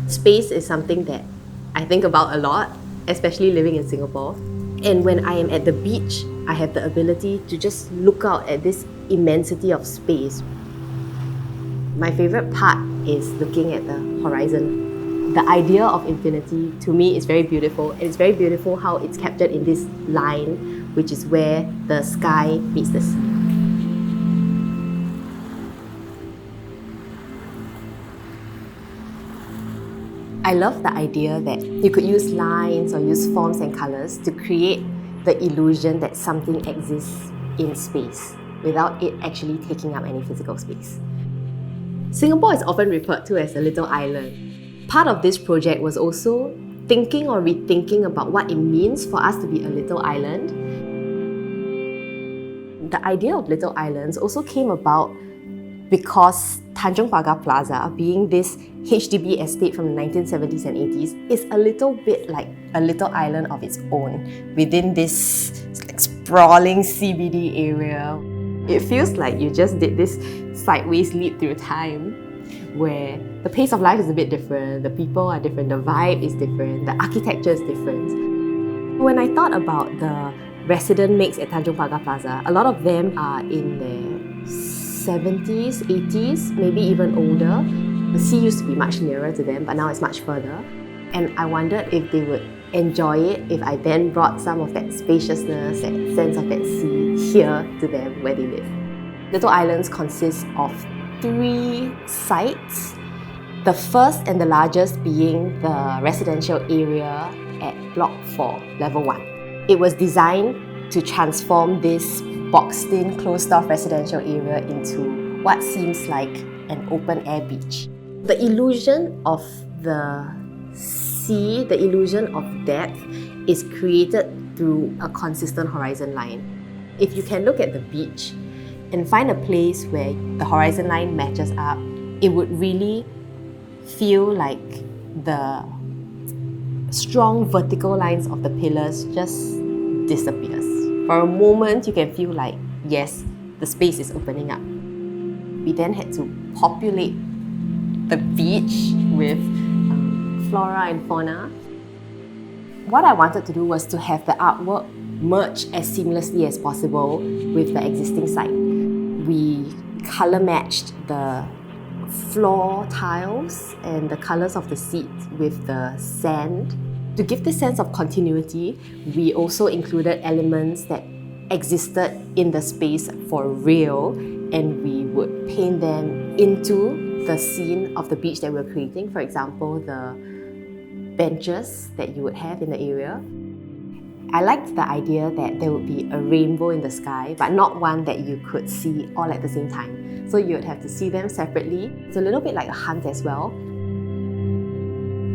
Space is something that I think about a lot, especially living in Singapore. And when I am at the beach, I have the ability to just look out at this immensity of space. My favorite part is looking at the horizon. The idea of infinity, to me, is very beautiful. And it's very beautiful how it's captured in this line, which is where the sky meets the sea. I love the idea that you could use lines or use forms and colors to create the illusion that something exists in space without it actually taking up any physical space. Singapore is often referred to as a little island. Part of this project was also thinking or rethinking about what it means for us to be a little island. The idea of little islands also came about because Tanjong Pagar Plaza, being this HDB estate from the 1970s and 80s, is a little bit like a little island of its own within this sprawling CBD area. It feels like you just did this sideways leap through time where the pace of life is a bit different, the people are different, the vibe is different, the architecture is different. When I thought about the resident mix at Tanjong Pagar Plaza, a lot of them are in their 70s, 80s, maybe even older. The sea used to be much nearer to them, but now it's much further. And I wondered if they would enjoy it if I then brought some of that spaciousness, that sense of that sea here to them where they live. Little islands consist of 3 sites. The first and the largest being the residential area at Block 4, Level 1. It was designed to transform this boxed-in, closed-off residential area into what seems like an open-air beach. The illusion of the sea, the illusion of depth, is created through a consistent horizon line. If you can look at the beach and find a place where the horizon line matches up, it would really feel like the strong vertical lines of the pillars just disappears. For a moment, you can feel like, yes, the space is opening up. We then had to populate the beach with flora and fauna. What I wanted to do was to have the artwork merge as seamlessly as possible with the existing site. We color matched the floor tiles and the colors of the seats with the sand. To give this sense of continuity, we also included elements that existed in the space for real, and we would paint them into the scene of the beach that we're creating. For example, the benches that you would have in the area. I liked the idea that there would be a rainbow in the sky, but not one that you could see all at the same time. So you would have to see them separately. It's a little bit like a hunt as well.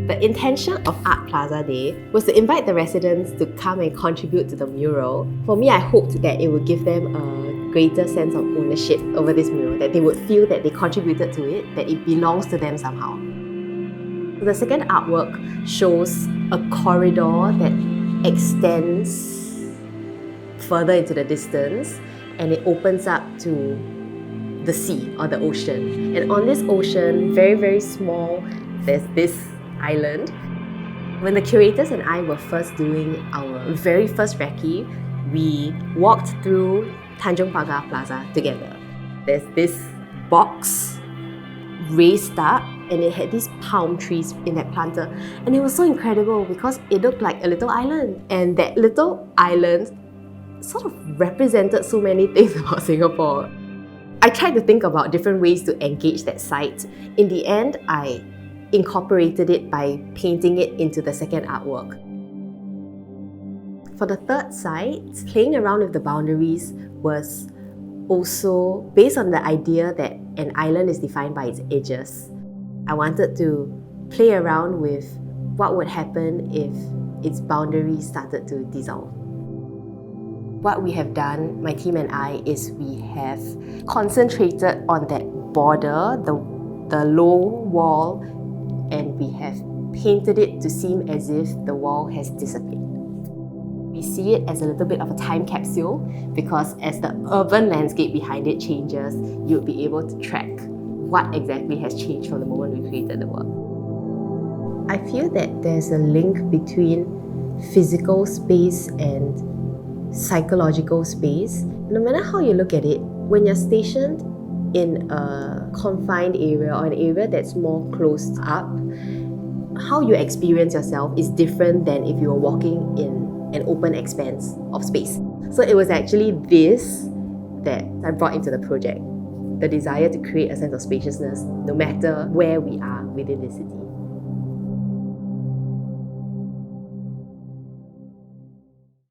The intention of Art Plaza Day was to invite the residents to come and contribute to the mural. For me, I hoped that it would give them a greater sense of ownership over this mural, that they would feel that they contributed to it, that it belongs to them somehow. The second artwork shows a corridor that extends further into the distance, and it opens up to the sea or the ocean. And on this ocean, very, very small, there's this island. When the curators and I were first doing our very first recce, we walked through Tanjong Pagar Plaza together. There's this box raised up, and it had these palm trees in that planter, and it was so incredible because it looked like a little island, and that little island sort of represented so many things about Singapore. I tried to think about different ways to engage that site. In the end, I incorporated it by painting it into the second artwork. For the third site, playing around with the boundaries was also based on the idea that an island is defined by its edges. I wanted to play around with what would happen if its boundaries started to dissolve. What we have done, my team and I, is we have concentrated on that border, the low wall, and we have painted it to seem as if the wall has disappeared. We see it as a little bit of a time capsule because as the urban landscape behind it changes, you'll be able to track what exactly has changed from the moment we created the work. I feel that there's a link between physical space and psychological space. No matter how you look at it, when you're stationed in a confined area or an area that's more closed up, how you experience yourself is different than if you were walking in an open expanse of space. So it was actually this that I brought into the project, the desire to create a sense of spaciousness no matter where we are within the city.